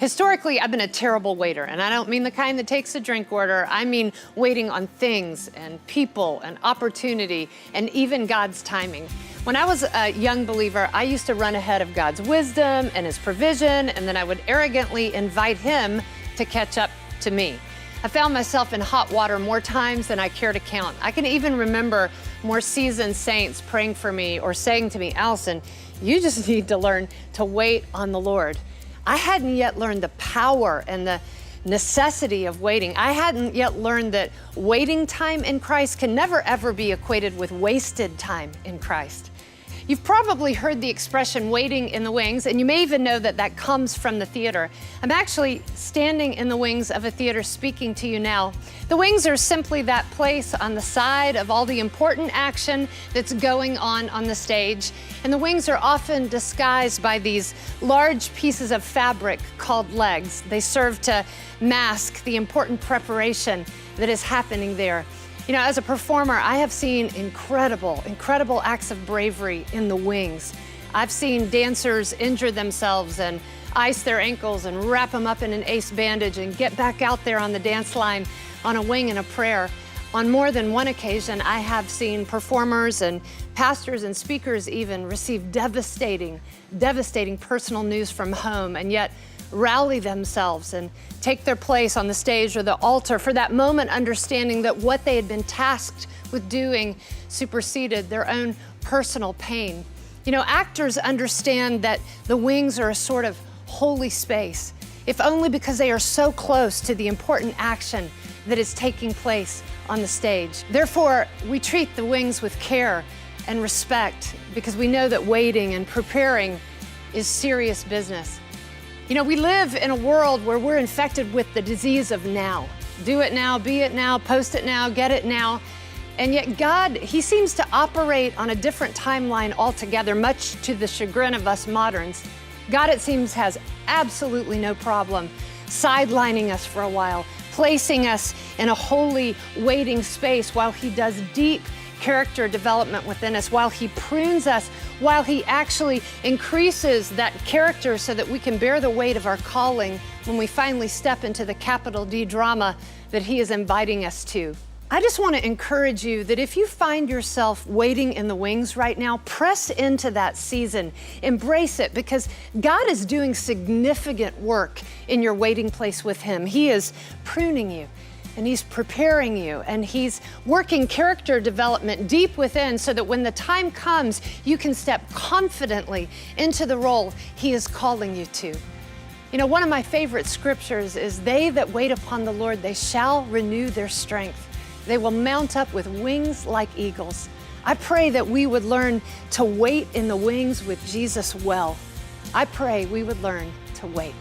Historically, I've been a terrible waiter, and I don't mean the kind that takes a drink order. I mean waiting on things and people and opportunity and even God's timing. When I was a young believer, I used to run ahead of God's wisdom and His provision, and then I would arrogantly invite Him to catch up to me. I found myself in hot water more times than I care to count. I can even remember more seasoned saints praying for me or saying to me, "Allison, you just need to learn to wait on the Lord." I hadn't yet learned the power and the necessity of waiting. I hadn't yet learned that waiting time in Christ can never ever be equated with wasted time in Christ. You've probably heard the expression waiting in the wings, and you may even know that that comes from the theater. I'm actually standing in the wings of a theater speaking to you now. The wings are simply that place on the side of all the important action that's going on the stage. And the wings are often disguised by these large pieces of fabric called legs. They serve to mask the important preparation that is happening there. You know, as a performer, I have seen incredible acts of bravery in the wings. I've seen dancers injure themselves and ice their ankles and wrap them up in an ace bandage and get back out there on the dance line on a wing and a prayer. On more than one occasion, I have seen performers and pastors and speakers even receive devastating personal news from home, and yet rally themselves and take their place on the stage or the altar for that moment, understanding that what they had been tasked with doing superseded their own personal pain. You know, actors understand that the wings are a sort of holy space, if only because they are so close to the important action that is taking place on the stage. Therefore, we treat the wings with care and respect because we know that waiting and preparing is serious business. You know, we live in a world where we're infected with the disease of now. Do it now, be it now, post it now, get it now. And yet God, He seems to operate on a different timeline altogether, much to the chagrin of us moderns. God, it seems, has absolutely no problem sidelining us for a while, placing us in a holy waiting space while He does deep character development within us, while He prunes us, while He actually increases that character so that we can bear the weight of our calling when we finally step into the capital D drama that He is inviting us to. I just want to encourage you that if you find yourself waiting in the wings right now, press into that season, embrace it, because God is doing significant work in your waiting place with Him. He is pruning you, and He's preparing you, and He's working character development deep within so that when the time comes, you can step confidently into the role He is calling you to. You know, one of my favorite scriptures is, "They that wait upon the Lord, they shall renew their strength. They will mount up with wings like eagles." I pray that we would learn to wait in the wings with Jesus well. I pray we would learn to wait.